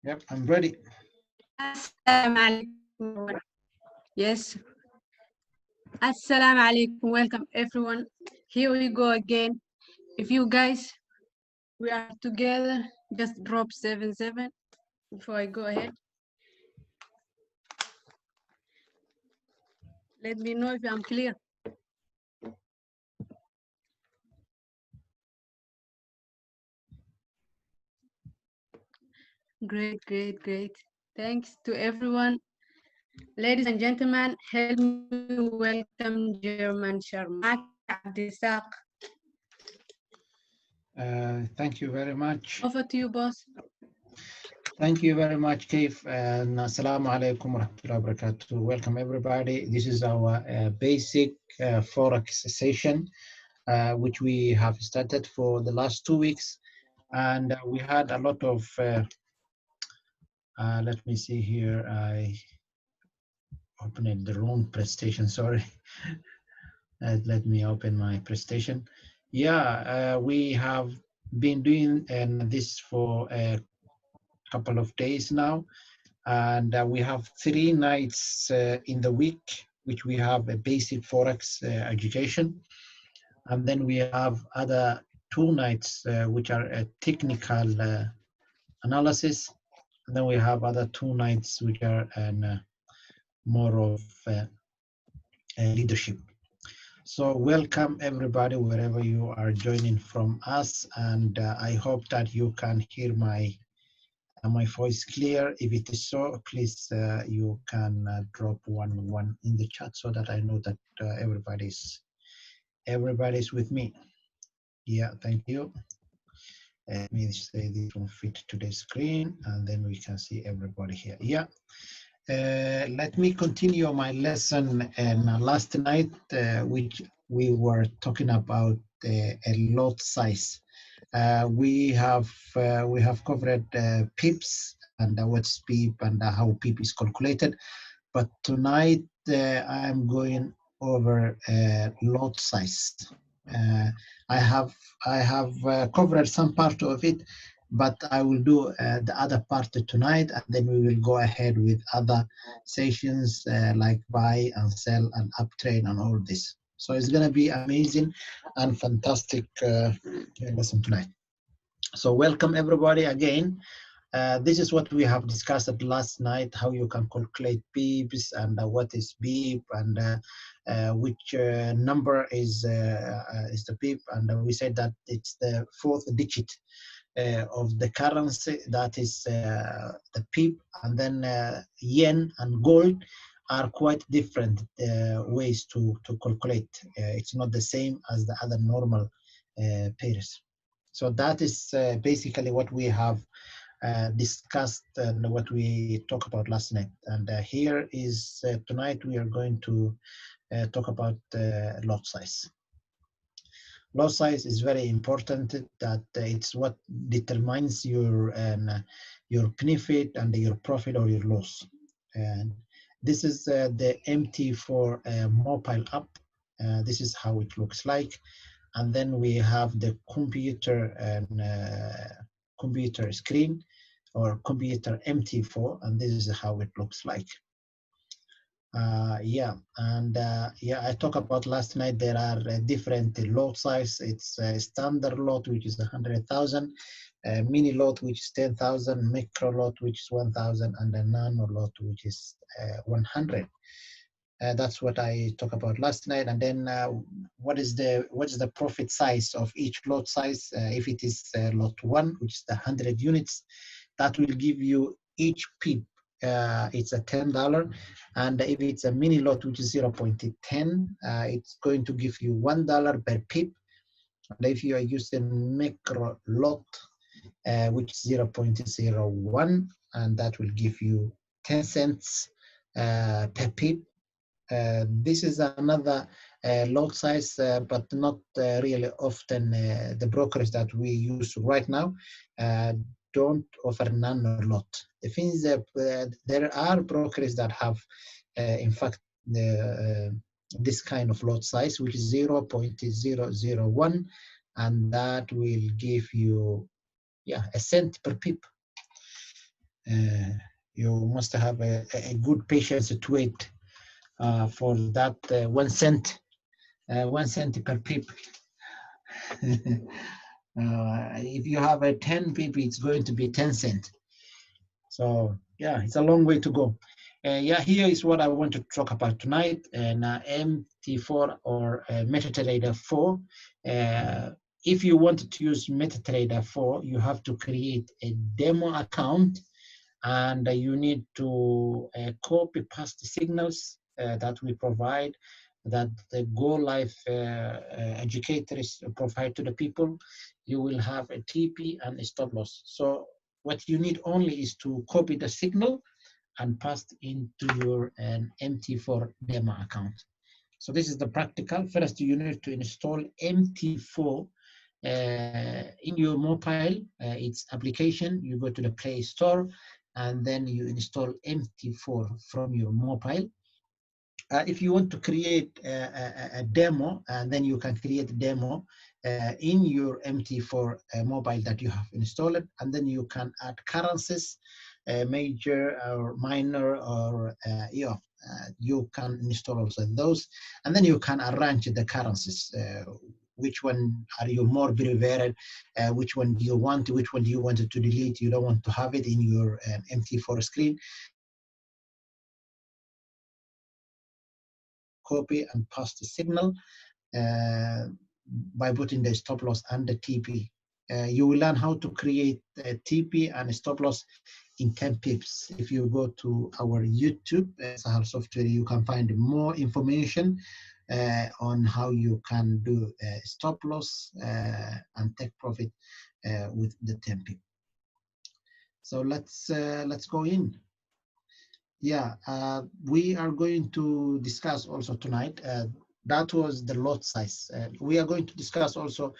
Yep, I'm ready. Assalamu alaikum. Yes. Assalamu alaikum. Welcome everyone. Here we go again. If you guys we are together, just drop 77 before I go ahead. Let me know if I'm clear. Great, great, great. Thanks to everyone. Ladies and gentlemen, help me welcome German Sharmarke Abdisaq. Thank you very much. Over to you, boss. Thank you very much, Keith. And Assalamu alaikum wa rahmatullahi wa barakatuh. Welcome, everybody. This is our basic Forex session, which we have started for the last 2 weeks. And we had a lot of, let me see here, I opened the wrong presentation, sorry. Let me open my presentation. Yeah, we have been doing this for a couple of days now, and we have 3 nights in the week, which we have a basic Forex education, and then we have other 2 nights which are a technical analysis, and then we have other 2 nights which are more of leadership. So welcome everybody wherever you are joining from us, and I hope that you can hear my voice clear. If it is so, please you can drop 1 in the chat so that I know that everybody's with me. Yeah, thank you. Let me say this will fit to the screen, and then we can see everybody here. Yeah. Let me continue my lesson last night, which we were talking about a lot size. We have covered pips and what's pip and how pip is calculated, but tonight I'm going over lot size. I have covered some part of it, but I will do the other part tonight, and then we will go ahead with other sessions like buy and sell and uptrend and all this. So it's going to be amazing and fantastic lesson tonight. So welcome everybody again. This is what we have discussed last night, how you can calculate pips and what is pip and which number is the pip. And we said that it's the 4th digit of the currency, that is the pip. And then yen and gold are quite different ways to calculate. It's not the same as the other normal pairs. So that is basically what we have discussed and what we talked about last night. And here is tonight we are going to talk about lot size. Lot size is very important, that it's what determines your benefit and your profit or your loss. And this is the MT4 mobile app. This is how it looks like. And then we have the computer and computer screen or computer MT4, and this is how it looks like. Yeah, and yeah, I talked about last night. There are different lot size. It's a standard lot, which is 100,000, mini lot, which is 10,000, micro lot, which is 1,000, and a nano lot, which is 100. That's what I talked about last night. And then what is the profit size of each lot size? If it is lot 1, which is the 100 units, that will give you each pip. It's a $10, and if it's a mini lot, which is 0.10, it's going to give you $1 per pip. And if you are using micro lot, which is 0.01, and that will give you 10 cents per pip. This is another lot size, but not really often. The brokers that we use right now don't offer nano lot. The thing is that there are brokers that have, in fact, this kind of lot size, which is 0.001, and that will give you, yeah, a cent per pip. You must have a good patience to wait for that 1 cent, 1 cent per pip. If you have a 10 pip, it's going to be 10 cents. So yeah, it's a long way to go. Yeah, here is what I want to talk about tonight. And MT4 or MetaTrader 4. If you want to use MetaTrader 4, you have to create a demo account, and you need to copy paste signals that we provide, that the Go Live educators provide to the people. You will have a TP and a stop loss. So what you need only is to copy the signal and paste into your MT4 demo account. So this is the practical. First, you need to install MT4 in your mobile. Its application. You go to the Play Store, and then you install MT4 from your mobile. If you want to create a demo, and then you can create a demo in your MT4 mobile that you have installed, and then you can add currencies, major or minor, or you can install also those, and then you can arrange the currencies. Which one are you more preferred? Which one do you want? Which one do you want to delete? You don't want to have it in your MT4 screen. Copy and paste the signal by putting the stop loss and the TP. You will learn how to create a TP and a stop loss in 10 pips. If you go to our YouTube, Sahar Software, you can find more information on how you can do stop loss and take profit with the 10 pip. So let's go in. Yeah, we are going to discuss also tonight. That was the lot size. We are going to discuss also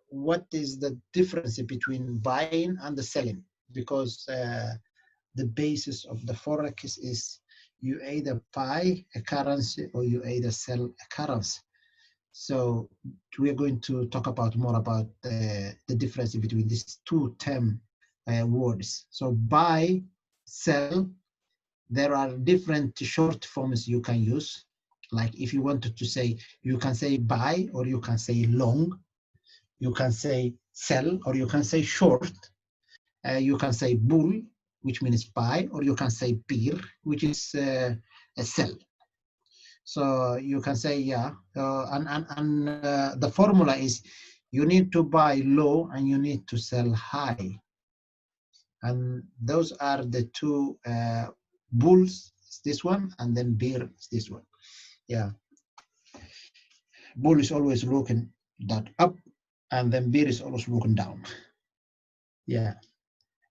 what is the difference between buying and the selling, because the basis of the Forex is you either buy a currency or you either sell a currency. So we are going to talk about more about the difference between these two term words. So buy, sell. There are different short forms you can use. Like if you wanted to say, you can say buy, or you can say long. You can say sell, or you can say short. You can say bull, which means buy, or you can say bear, which is a sell. So you can say, yeah, and the formula is you need to buy low and you need to sell high. And those are the two bulls, this one, and then bear is this one. Yeah. Bull is always looking that up, and then bear is always looking down. Yeah.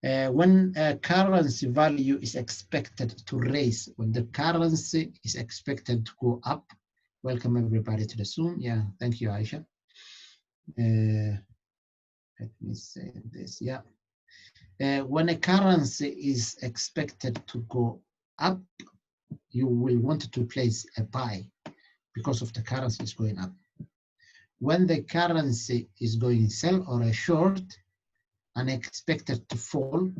When currency value is expected to raise, when the currency is expected to go up, welcome everybody to the Zoom. Yeah, thank you, Aisha. Let me say this. Yeah. When a currency is expected to go up, you will want to place a buy because of the currency is going up. When the currency is going sell or a short and expected to fall,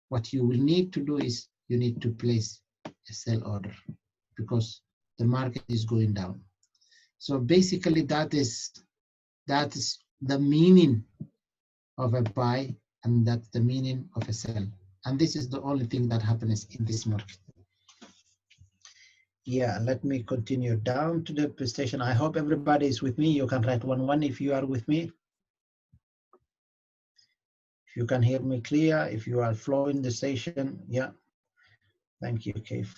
what you will need to do is you need to place a sell order because the market is going down. So basically that is the meaning of a buy, and that's the meaning of a sell. And this is the only thing that happens in this market. Yeah, let me continue down to the presentation. I hope everybody is with me. You can write 1-1 if you are with me. If you can hear me clear, if you are flowing the session, yeah. Thank you, Keith.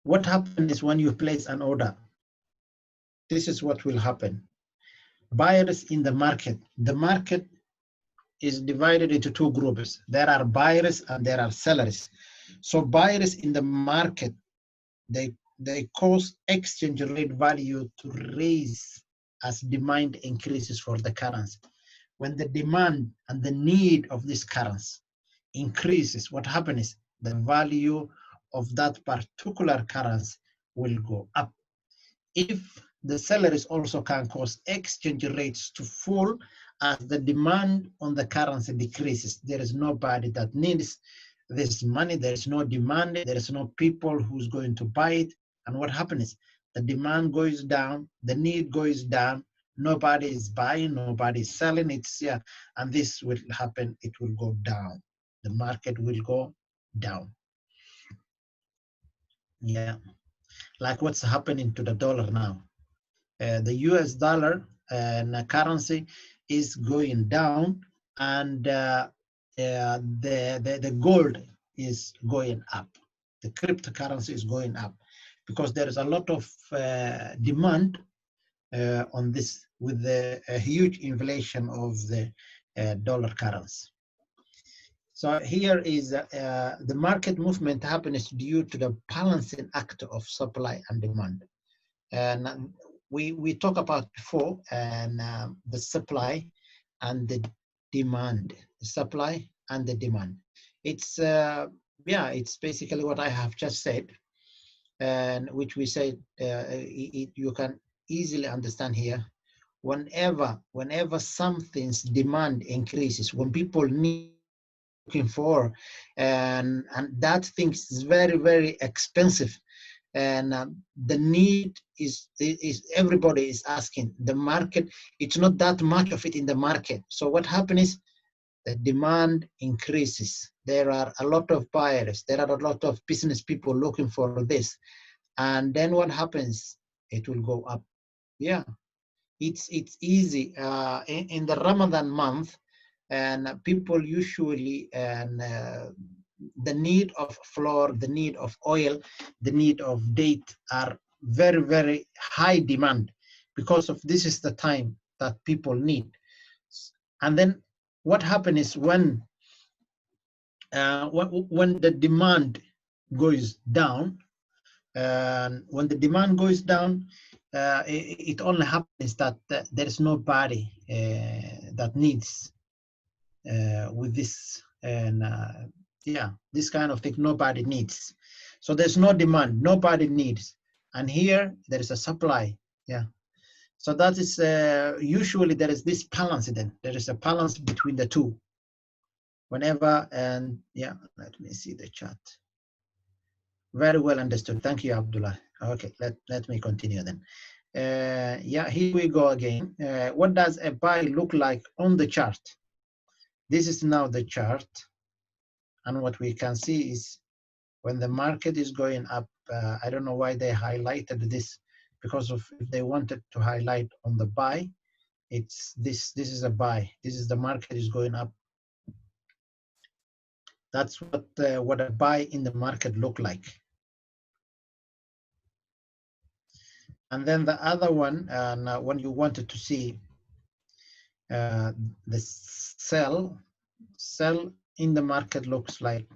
What happens is when you place an order, this is what will happen. Buyers in the market is divided into two groups. There are buyers and there are sellers. So buyers in the market, they cause exchange rate value to raise as demand increases for the currency. When the demand and the need of this currency increases, what happens is the value of that particular currency will go up. If the sellers also can cause exchange rates to fall as the demand on the currency decreases. There is nobody that needs this money. There is no demand. There is no people who's going to buy it. And what happens? The demand goes down. The need goes down. Nobody is buying. Nobody is selling. And this will happen. It will go down. The market will go down. Yeah, like what's happening to the dollar now. The US dollar and currency is going down, and the gold is going up. The cryptocurrency is going up because there is a lot of demand on this with the huge inflation of the dollar currency. So here is the market movement happens due to the balancing act of supply and demand. And we talked about before and the supply and the demand. The supply and the demand. It's it's basically what I have just said, and which we said you can easily understand here. Whenever something's demand increases, when people need looking for and that thing is very, very expensive, and the need is everybody is asking. The market, it's not that much of it in the market. So what happens is the demand increases. There are a lot of buyers. There are a lot of business people looking for this. And then what happens? It will go up. Yeah, it's easy. In the Ramadan month, and people usually the need of flour, the need of oil, the need of date are very, very high demand because of this is the time that people need. And then what happens is when the demand goes down, when the demand goes down, it only happens that there is nobody that needs with this, and this kind of thing nobody needs. So there's no demand, nobody needs, and here there is a supply. Yeah, so that is usually there is this balance. Then there is a balance between the two. Whenever, and yeah, let me see the chat. Very well understood. Thank you, Abdullah. Okay, let me continue then. Yeah, here we go again. What does a buy look like on the chart? This is now the chart, and what we can see is when the market is going up. I don't know why they highlighted this, because of if they wanted to highlight on the buy, it's this. This is a buy. This is the market is going up. That's what a buy in the market look like. And then the other one, when you wanted to see the sell in the market looks like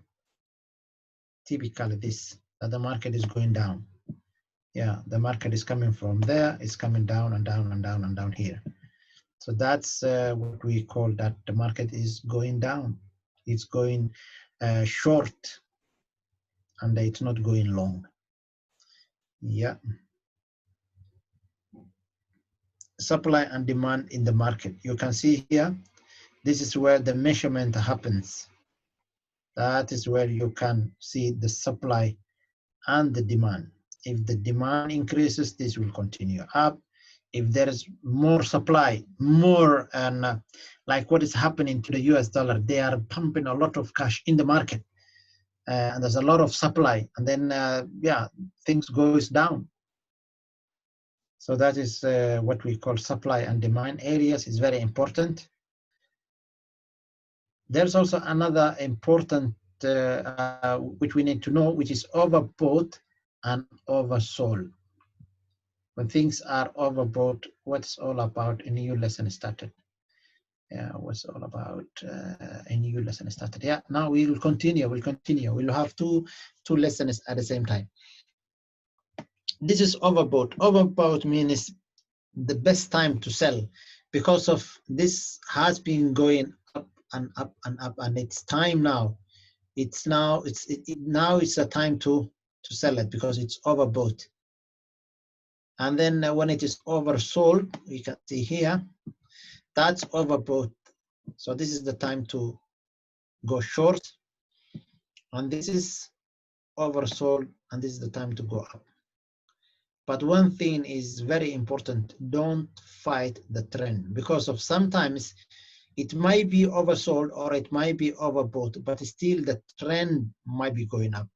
typically this, that the market is going down. Yeah, the market is coming from there, it's coming down and down and down and down here. So that's what we call that the market is going down. It's going short, and it's not going long. Yeah. Supply and demand in the market. You can see here, this is where the measurement happens. That is where you can see the supply and the demand. If the demand increases, this will continue up. If there is more supply, more, and like what is happening to the US dollar, they are pumping a lot of cash in the market, and there's a lot of supply, and then yeah, things goes down. So that is what we call supply and demand areas. Is very important. There's also another important which we need to know, which is overbought and oversold. When things are overbought, what's all about? A new lesson started. Yeah, what's all about? A new lesson started. Yeah, now we will continue. We'll continue. We'll have two lessons at the same time. This is overbought. Overbought means the best time to sell, because of this has been going up and up and up, and it's time now. It's now it's a time to sell it because it's overbought. And then when it is oversold, we can see here, that's overbought. So this is the time to go short. And this is oversold, and this is the time to go up. But one thing is very important, don't fight the trend, because of sometimes it might be oversold or it might be overbought, but still the trend might be going up.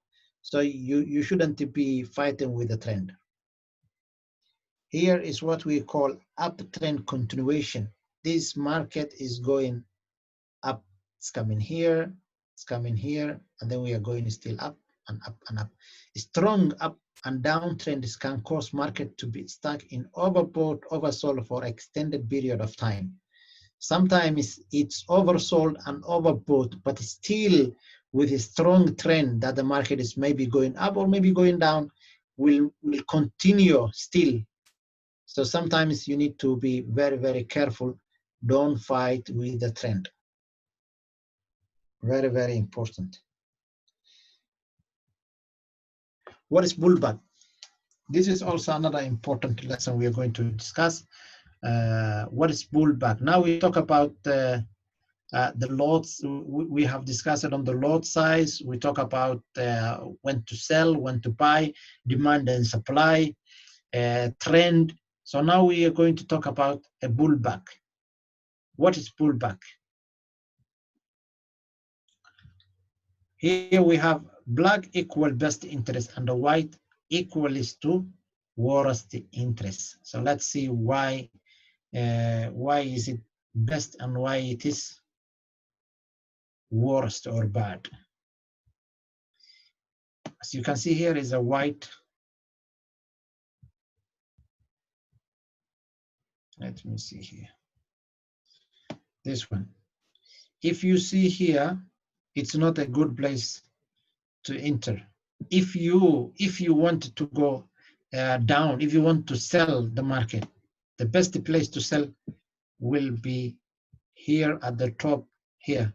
So you shouldn't be fighting with the trend. Here is what we call uptrend continuation. This market is going up, it's coming here, it's coming here, and then we are going still up and up and up. Strong up and down trends can cause market to be stuck in overbought, oversold for extended period of time. Sometimes it's oversold and overbought, but still with a strong trend that the market is maybe going up or maybe going down, will continue still. So sometimes you need to be very, very careful. Don't fight with the trend. Very, very important. What is bullback? This is also another important lesson we are going to discuss. What is bullback? Now we talk about the lots. We have discussed it on the lot size. We talk about when to sell, when to buy, demand and supply, trend. So now we are going to talk about a bullback. What is bullback? Here we have black equal best interest and the white equals to worst interest. So let's see why is it best and why it is worst or bad. As you can see, here is a white. Let me see here. This one. If you see here, it's not a good place to enter. If you want to go down, if you want to sell the market, the best place to sell will be here at the top here,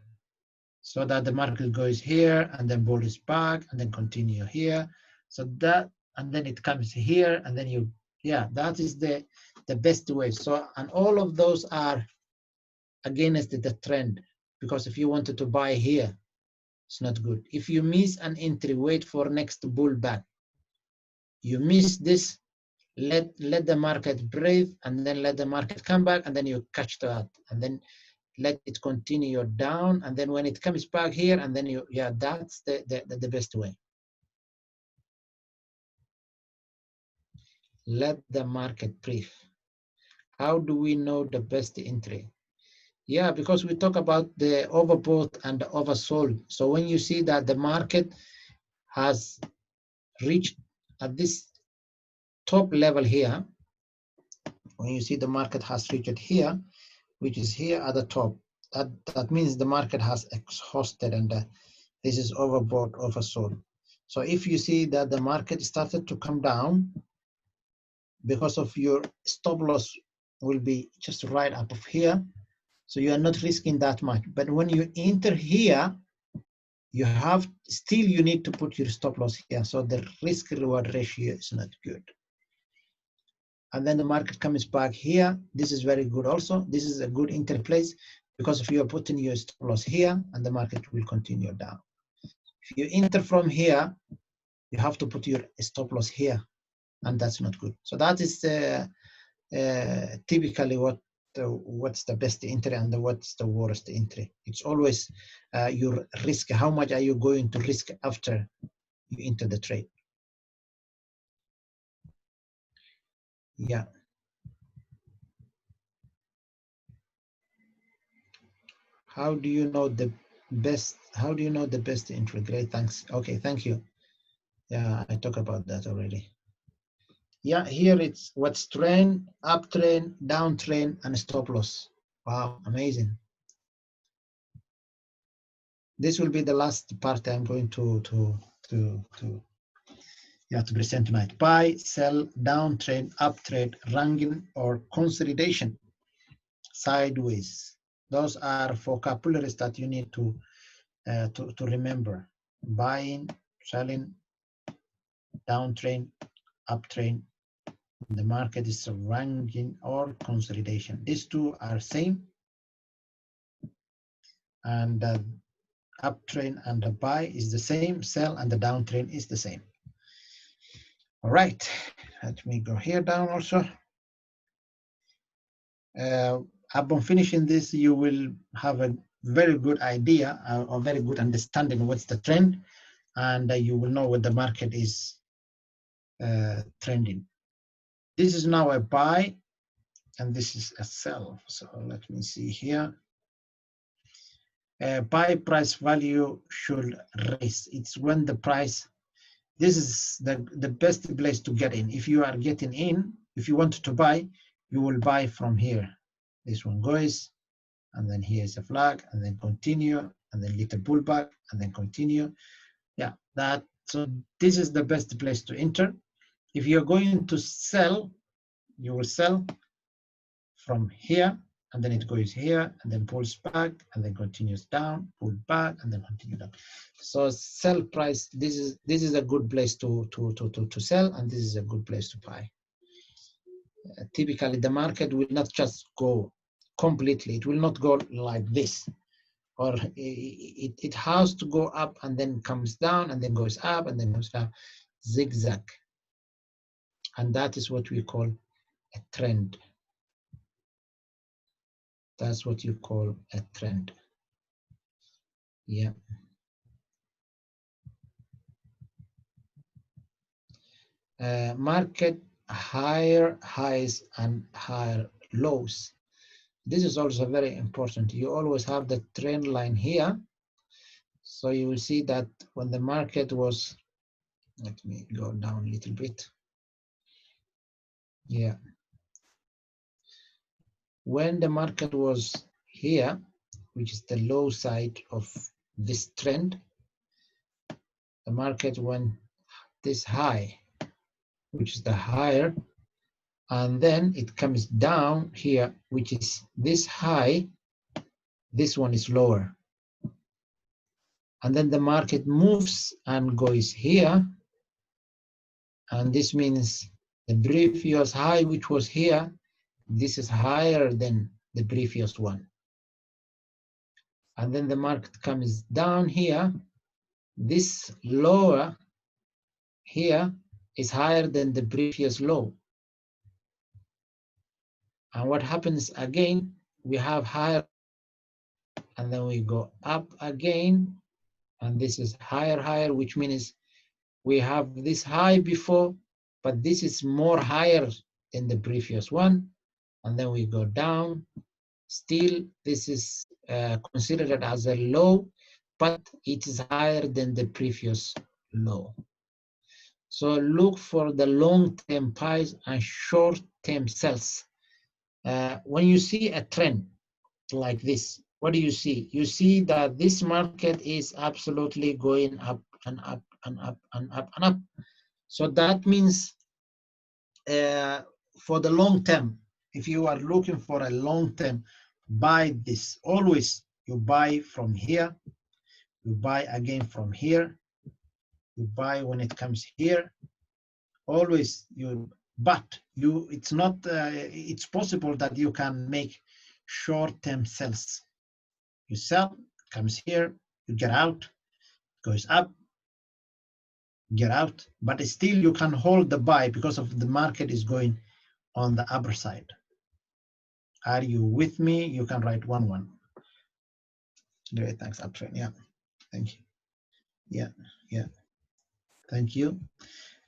so that the market goes here and then bullish back and then continue here. So that, and then it comes here and then you, yeah, that is the best way. So, and all of those are against the trend, because if you wanted to buy here, it's not good. If you miss an entry, wait for next bullback. You miss this, let the market breathe and then let the market come back and then you catch that and then let it continue down, and then when it comes back here and then you, yeah, that's the best way. Let the market breathe. How do we know the best entry? Yeah, because we talk about the overbought and the oversold. So when you see that the market has reached at this top level here, when you see the market has reached here, which is here at the top, that means the market has exhausted and this is overbought, oversold. So if you see that the market started to come down, because of your stop loss will be just right up of here, so you are not risking that much. But when you enter here, you have still, you need to put your stop loss here, so the risk reward ratio is not good. And then the market comes back here. This is very good also. This is a good entry place, because if you are putting your stop loss here and the market will continue down. If you enter from here, you have to put your stop loss here, and that's not good. So that is typically what's the best entry and what's the worst entry. It's always your risk. How much are you going to risk after you enter the trade? Yeah. How do you know the best? How do you know the best entry? Great, thanks. Okay, thank you. Yeah, I talked about that already. Yeah, here it's what's trend, uptrend, downtrend, and stop loss. Wow, amazing. This will be the last part I'm going to present tonight. Buy, sell, downtrend, uptrend, ranking, or consolidation, sideways. Those are vocabularies that you need to remember. Buying, selling, downtrend, uptrend, The market is ranging or consolidation. These two are same, and the uptrend and the buy is the same, sell and the downtrend is the same. All right, let me go here down also. Upon finishing this, you will have a very good idea or very good understanding what's the trend, and you will know what the market is trending. This is now a buy, and this is a sell. So let me see here. Buy price value should raise. It's when the price, this is the best place to get in. If you are getting in, if you want to buy, you will buy from here. This one goes, and then here is a flag, and then continue, and then little pullback, and then continue. Yeah, so this is the best place to enter. If you're going to sell, you will sell from here, and then it goes here, and then pulls back, and then continues down, pull back, and then continue down. So sell price, this is a good place to sell, and this is a good place to buy. Typically, the market will not just go completely. It will not go like this, or it has to go up and then comes down and then goes up and then goes down, zigzag. And that is what we call a trend. That's what you call a trend. Yeah. Market higher highs and higher lows. This is also very important. You always have the trend line here. So you will see that when the market was, let me go down a little bit. Yeah. When the market was here, which is the low side of this trend, the market went this high, which is the higher, and then it comes down here, which is this high. This one is lower. And then the market moves and goes here. And this means the previous high, which was here, this is higher than the previous one. And then the market comes down here. This lower here is higher than the previous low. And what happens again, we have higher, and then we go up again. And this is higher, which means we have this high before, but this is more higher than the previous one. And then we go down. Still, this is considered as a low, but it is higher than the previous low. So look for the long-term buys and short-term sells. When you see a trend like this, what do you see? You see that this market is absolutely going up and up and up and up and up. So that means for the long term, if you are looking for a long term, buy this. Always you buy from here, you buy again from here, you buy when it comes here. Always it's not, it's possible that you can make short-term sells. You sell, comes here, you get out, goes up, get out, but still you can hold the buy because of the market is going on the upper side. Are you with me? You can write 1-1. Great, thanks, Uptrend. Yeah, thank you. Yeah, thank you.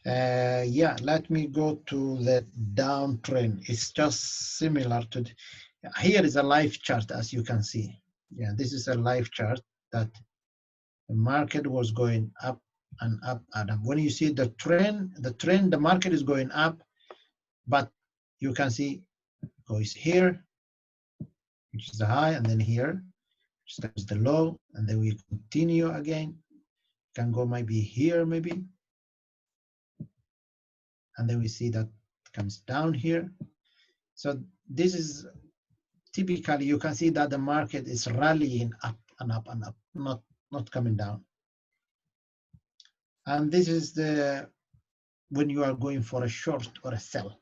Yeah, let me go to the downtrend. It's just similar to, here is a live chart, as you can see. Yeah, this is a live chart that the market was going up and up and up. When you see the trend, the market is going up, but you can see goes here, which is the high, and then here, which is the low, and then we continue again. Can go maybe here, maybe. And then we see that comes down here. So this is typically, you can see that the market is rallying up and up and up, not coming down. And this is when you are going for a short or a sell.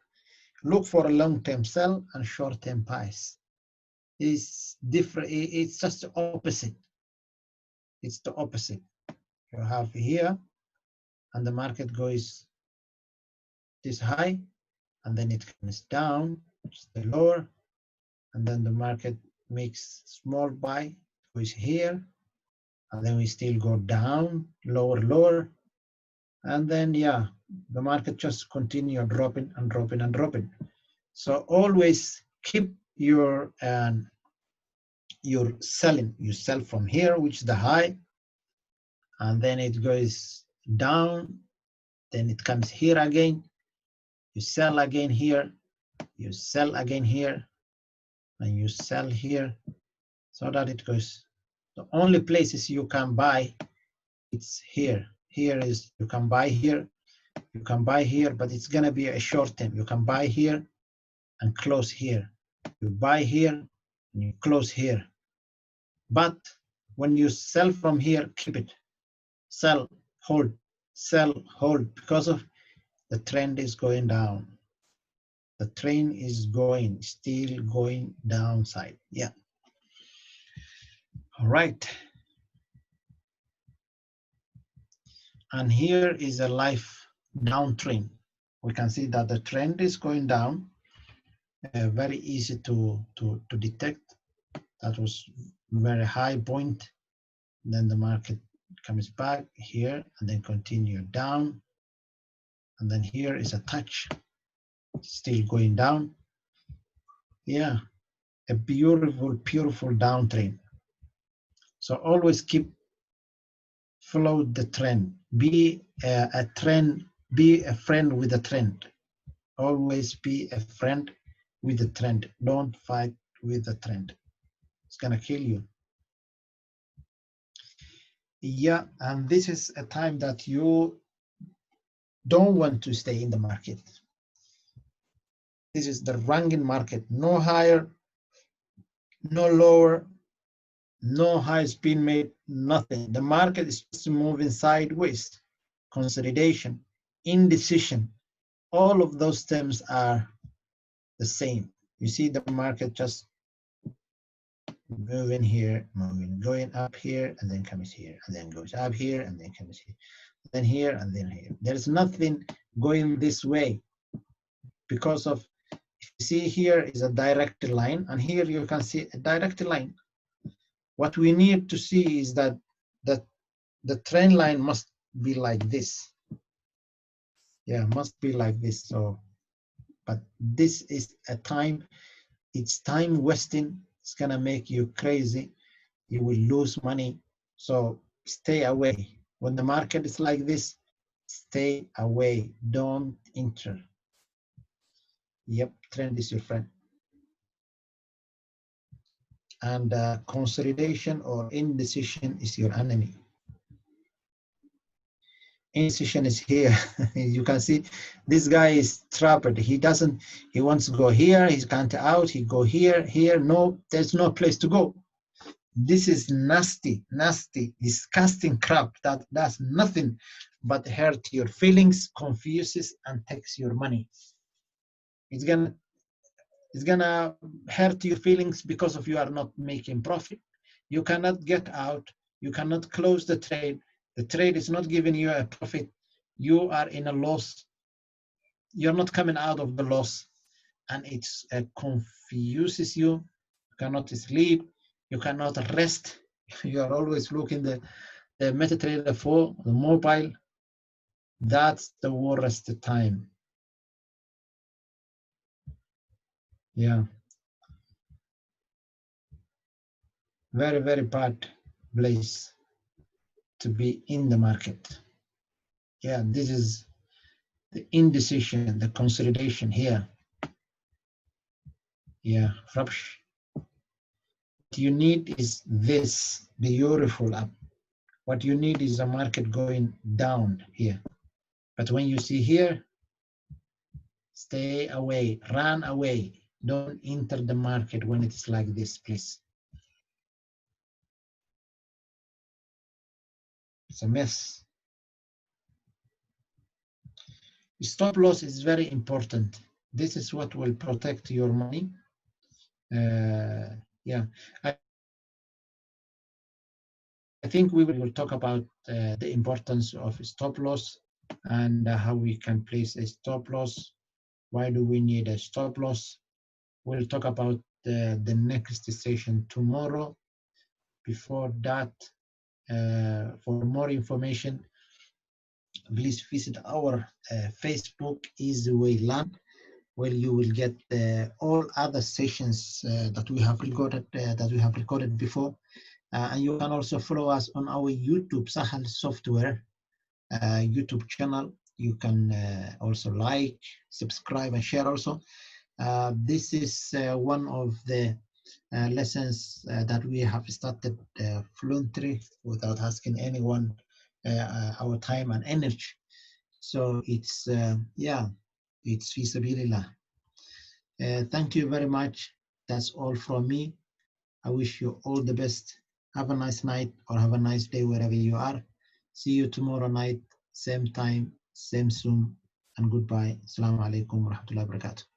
Look for a long-term sell and short-term buys. It's different. It's just the opposite. It's the opposite. You have here, and the market goes this high, and then it comes down, which is the lower, and then the market makes small buy, goes here, and then we still go down, lower, and then yeah, the market just continue dropping and dropping and dropping. So always keep your selling. You sell from here, which is the high, and then it goes down, then it comes here again. You sell again here, you sell again here, and you sell here, so that it goes. The only places you can buy, it's here. Here is, you can buy here, you can buy here, but it's gonna be a short term. You can buy here and close here. You buy here and you close here. But when you sell from here, keep it. Sell, hold, because of the trend is going down. The trend is still going downside. Yeah. All right. And here is a live downtrend. We can see that the trend is going down. Very easy to detect. That was very high point. Then the market comes back here and then continue down. And then here is a touch, still going down. Yeah, a beautiful downtrend. So always follow the trend. Be a friend with the trend. Always be a friend with the trend. Don't fight with the trend. It's gonna kill you. Yeah, and this is a time that you don't want to stay in the market. This is the ranging market. No higher, no lower, no highs being made, nothing. The market is just moving sideways. Consolidation, indecision, all of those terms are the same. You see the market just moving here, going up here, and then comes here, and then goes up here, and then comes here, then here, and then here. There's nothing going this way because of, if you see here is a direct line, and here you can see a direct line. What we need to see is that the trend line must be like this. Yeah, must be like this. So, but this is a time, it's time wasting. It's gonna make you crazy. You will lose money. So stay away. When the market is like this, stay away. Don't enter. Yep, trend is your friend. And consolidation or indecision is your enemy. Indecision is here. You can see this guy is trapped. He wants to go here, he's can't out, he go here, no, there's no place to go. This is nasty, disgusting crap that does nothing but hurt your feelings, confuses, and takes your money. It's gonna hurt your feelings because of you are not making profit. You cannot get out, you cannot close the trade. The trade is not giving you a profit. You are in a loss. You're not coming out of the loss, and it confuses you. You cannot sleep. You cannot rest. You are always looking the MetaTrader 4, the mobile. That's the worst time. Yeah. Very, very bad place to be in the market. Yeah, this is the indecision, the consolidation here. Yeah, rubbish. What you need is this beautiful up. What you need is a market going down here. But when you see here, stay away, run away. Don't enter the market when it's like this, please. It's a mess. Stop loss is very important. This is what will protect your money. Yeah, I think we will talk about the importance of stop loss and how we can place a stop loss. Why do we need a stop loss? We'll talk about the next session tomorrow. Before that, for more information, please visit our Facebook Easywaylearn, where you will get all other sessions that we have recorded before, and you can also follow us on our YouTube Sahal Software YouTube channel. You can also like, subscribe, and share also. This is one of the lessons that we have started fluently without asking anyone our time and energy. So it's yeah, it's feasibility. Thank you very much. That's all from me. I wish you all the best. Have a nice night or have a nice day wherever you are. See you tomorrow night, same time, same Zoom, and goodbye. Assalamu alaikum wa rahmatullahi wa barakatuh.